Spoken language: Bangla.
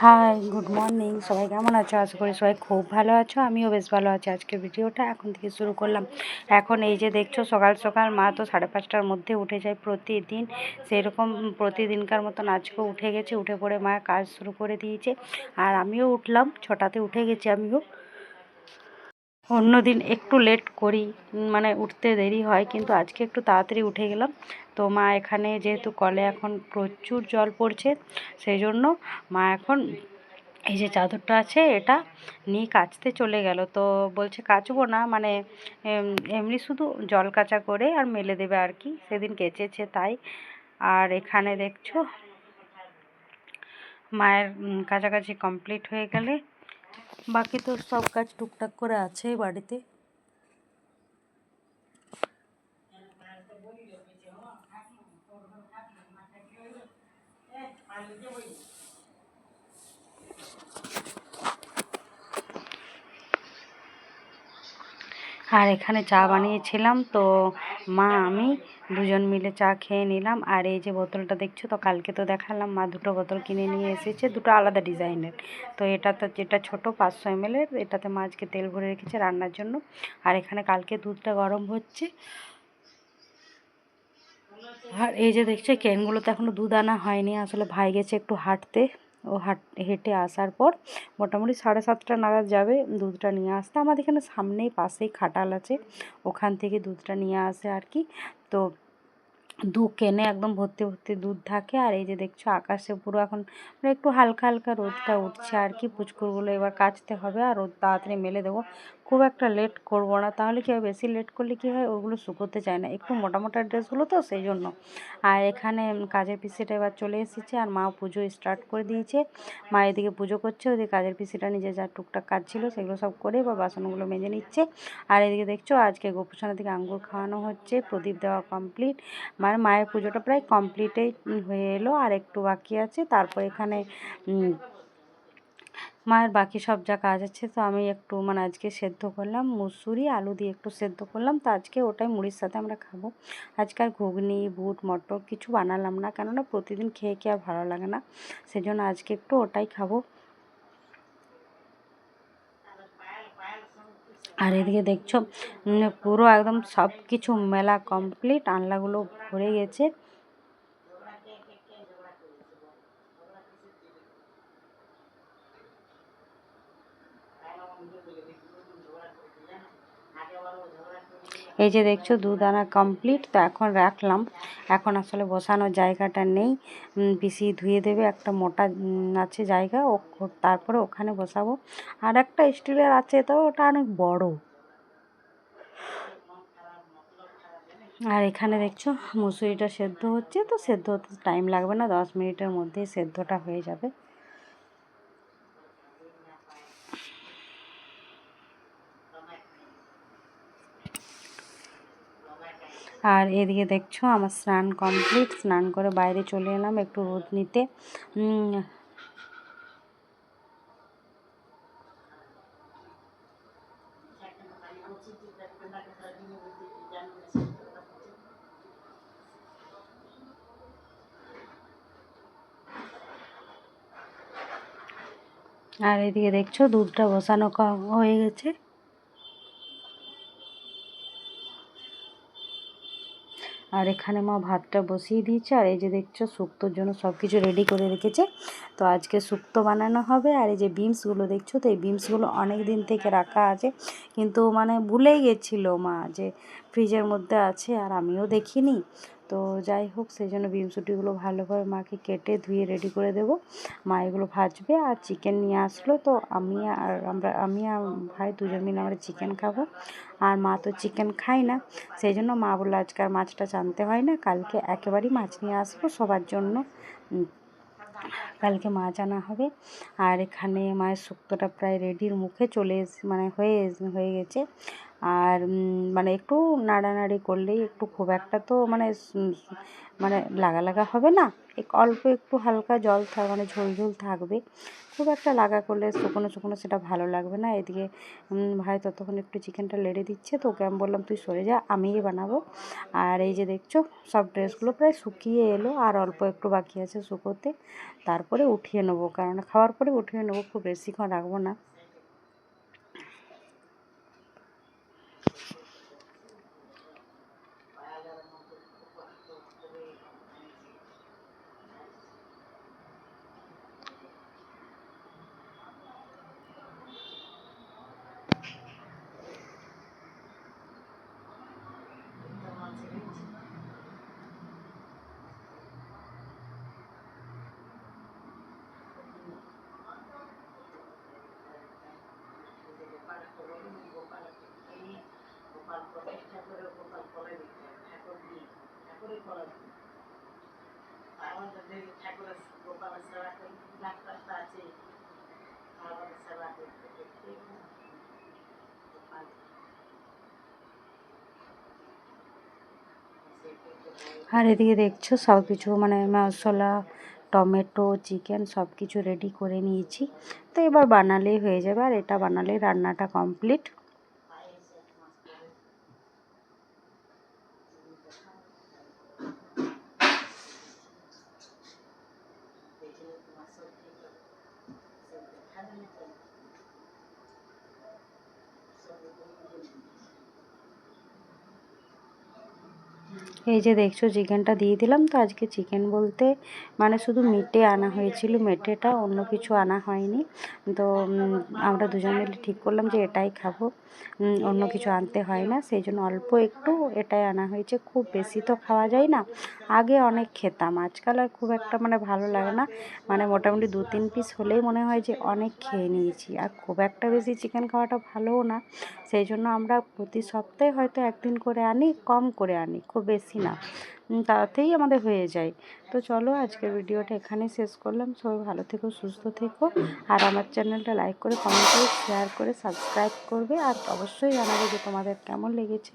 High, good morning. সবাই কেমন আছো? আশা করি সবাই খুব ভালো আছো। আমিও বেশ ভালো আছি। আজকের ভিডিওটা এখন থেকে শুরু করলাম। এখন এই যে দেখছো, সকাল সকাল মা তো 5:30টার মধ্যে উঠে যায় প্রতিদিন। সেরকম প্রতিদিনকার মতন আজকেও উঠে গেছে। উঠে পড়ে মা কাজ শুরু করে দিয়েছে, আর আমিও উঠলাম। 6টাতে উঠে গেছি আমিও। অন্যদিন একটু লেট করি, মানে উঠতে দেরি হয়, কিন্তু আজকে একটু তাড়াতাড়ি উঠে গেলাম। তো মা এখানে যেহেতু কলে এখন প্রচুর জল পড়ছে, সেই জন্য মা এখন এই যে চাদরটা আছে এটা নিয়ে কাচতে চলে গেল। তো বলছে কাচবো না, মানে এমনি শুধু জল কাচা করে আর মেলে দেবে আর কি, সেদিন কেচেছে তাই। আর এখানে দেখছো মায়ের কাছাকাছি কমপ্লিট হয়ে গেলে বাকি তো সব কাজ টুকটাক করে আছে বাড়িতে। আর এখানে চা বানিয়েছিলাম, তো মা আমি দুজন মিলে চা খেয়ে নিলাম। আর এই যে বোতলটা দেখছো, তো কালকে তো দেখালাম মা দুটো বোতল কিনে নিয়ে এসেছে, দুটো আলাদা ডিজাইনের। তো এটা তো যেটা ছোটো 500 ml, এটাতে মা আজকে তেল ভরে রেখেছে রান্নার জন্য। আর এখানে কালকে দুধটা গরম হচ্ছে। আর এই যে দেখছো ক্যানগুলোতে এখনও দুধ আনা হয়নি, আসলে ভাই গেছে একটু হাঁটতে। ও হেঁটে আসার পর মোটামুটি 7:30 নাগাদ যাবে দুধটা নিয়ে আসতে। আমাদের এখানে সামনেই পাশেই খাটাল আছে, ওখান থেকে দুধটা নিয়ে আসে আর কি। তো দু কেনে একদম ভর্তি ভর্তি দুধ থাকে। আর এই যে দেখছো আকাশে পুরো এখন মানে একটু হালকা হালকা রোদটা উঠছে আর কি। পুচকুরগুলো এবার কাচতে হবে আর রোদ তাড়াতাড়ি মেলে দেবো। খুব একটা লেট করব না, তাহলে কী হয়, বেশি লেট করলে কী হয়, ওগুলো শুকোতে চায় না, একটু মোটা মোটা ড্রেসগুলো তো সেই জন্য। আর এখানে কাজের পিসিটা এবার চলে এসেছে, আর মা পুজো স্টার্ট করে দিয়েছে। মা এদিকে পুজো করছে, ওদিকে কাজের পিসিটা নিজে যা টুকটাক কাজ ছিল সেগুলো সব করে বা বাসনগুলো মেজে নিচ্ছে। আর এদিকে দেখছো আজকে গোপুসোনা থেকে আঙ্গুর খাওয়ানো হচ্ছে, প্রদীপ দেওয়া কমপ্লিট। মায়ের পুজোটা প্রায় কমপ্লিটেই হয়ে এলো, আর একটু বাকি আছে। তারপর এখানে মায়ের বাকি সব যা কাজ আছে, তো আমি একটু মানে আজকে সেদ্ধ করলাম মুসুরি আলু দিয়ে, একটু সেদ্ধ করলাম, তো আজকে ওটাই মুড়ির সাথে আমরা খাবো। আজকে আর ঘুগনি বুট মটর কিছু বানালাম না, কেননা প্রতিদিন খেয়ে খেয়ে আর ভালো লাগে না, সেজন্য আজকে একটু ওটাই খাবো। আর এদিকে দেখছো পুরো একদম সব কিছু মেলা কমপ্লিট, আনলাগুলো ভরে গেছে। এই যে দেখছো দুধ আনা কমপ্লিট, তো এখন রাখলাম। এখন আসলে বসানোর জায়গাটা নেই, পিসি ধুয়ে দেবে, একটা মোটা আছে জায়গা, তারপরে ওখানে বসাবো। আর একটা স্টিলের আছে, তো ওটা অনেক বড়। আর এখানে দেখছো মুসুরিটা সেদ্ধ হচ্ছে, তো সেদ্ধ হতে টাইম লাগবে না, 10 মিনিটের মধ্যেই সেদ্ধটা হয়ে যাবে। আর এদিকে দেখছো আমার স্নান কমপ্লিট, স্নান করে বাইরে চলে এলাম একটু রোদ নিতে। আর এদিকে দেখছো দুধটা বসানো হয়ে গেছে। আর এখানে মা ভাতটা বসিয়ে দিয়েছে। আর এই যে দেখছো শুক্তোর জন্য সব কিছু রেডি করে রেখেছে, তো আজকে শুক্তো বানানো হবে। আর এই যে বিনসগুলো দেখছো, তো এই বিনসগুলো অনেক দিন থেকে রাখা আছে, কিন্তু মানে ভুলেই গেছিলো মা যে ফ্রিজের মধ্যে আছে, আর আমিও দেখিনি। তো যাই হোক, সেই জন্য বিনসুটিগুলো ভালোভাবে মাকে কেটে ধুয়ে রেডি করে দেবো। মা এগুলো ভাজবে। আর চিকেন নিয়ে আসলো, তো আমি আর ভাই দুজন মিলে আমরা চিকেন খাবো। আর মা তো চিকেন খায় না, সেই জন্য মা বললো আজকে আর মাছটা আনতে হয় না, কালকে একেবারেই মাছ নিয়ে আসবো সবার জন্য, কালকে মাছ আনা হবে। আর এখানে মায়ের শুক্তোটা প্রায় রেডির মুখে চলে মানে হয়ে গেছে। আর মানে একটু নাড়ানাড়ি করলেই একটু, খুব একটা তো মানে মানে লাগা লাগা হবে না, অল্প একটু হালকা জল মানে ঝোল ঝোল থাকবে। খুব একটা লাগা করলে শুকনো শুকনো সেটা ভালো লাগবে না। এদিকে ভাই ততক্ষণ একটু চিকেনটা লেড়ে দিচ্ছে, তো ওকে আমি বললাম তুই সরে যা, আমিই বানাবো। আর এই যে দেখছো সব ড্রেসগুলো প্রায় শুকিয়ে এলো, আর অল্প একটু বাকি আছে শুকোতে, তারপরে উঠিয়ে নেবো, কারণ খাওয়ার পরে উঠিয়ে নেবো, খুব বেশিক্ষণ রাখবো না। আর এদিকে দেখছো সব কিছু মানে মশলা, টমেটো, চিকেন সব কিছু রেডি করে নিয়েছি, তো এবার বানালেই হয়ে যাবে, আর এটা বানালেই রান্নাটা কমপ্লিট। এই যে দেখছো চিকেনটা দিয়ে দিলাম। তো আজকে চিকেন বলতে মানে শুধু মেটে আনা হয়েছিল, মেটেটা, অন্য কিছু আনা হয়নি। তো আমরা দুজন মিলে ঠিক করলাম যে এটাই খাবো, অন্য কিছু আনতে হয় না, সেই জন্য অল্প একটু এটাই আনা হয়েছে। খুব বেশি তো খাওয়া যায় না, আগে অনেক খেতাম, আজকাল আর খুব একটা মানে ভালো লাগে না। মানে মোটামুটি 2-3 পিস হলেই মনে হয় যে অনেক খেয়ে নিয়েছি, আর খুব একটা বেশি চিকেন খাওয়াটা ভালোও না। সেই জন্য আমরা প্রতি সপ্তাহে হয়তো একদিন করে আনি, কম করে আনি, খুব বেশি না, তাতেই আমাদের হয়ে যায়। তো চলো আজকের ভিডিওটা এখানেই শেষ করলাম। সবাই ভালো থেকো, সুস্থ থেকো, আর আমার চ্যানেলটা লাইক করে, কমেন্ট করে, শেয়ার করে সাবস্ক্রাইব করবে, আর অবশ্যই জানাবে যে তোমাদের কেমন লেগেছে।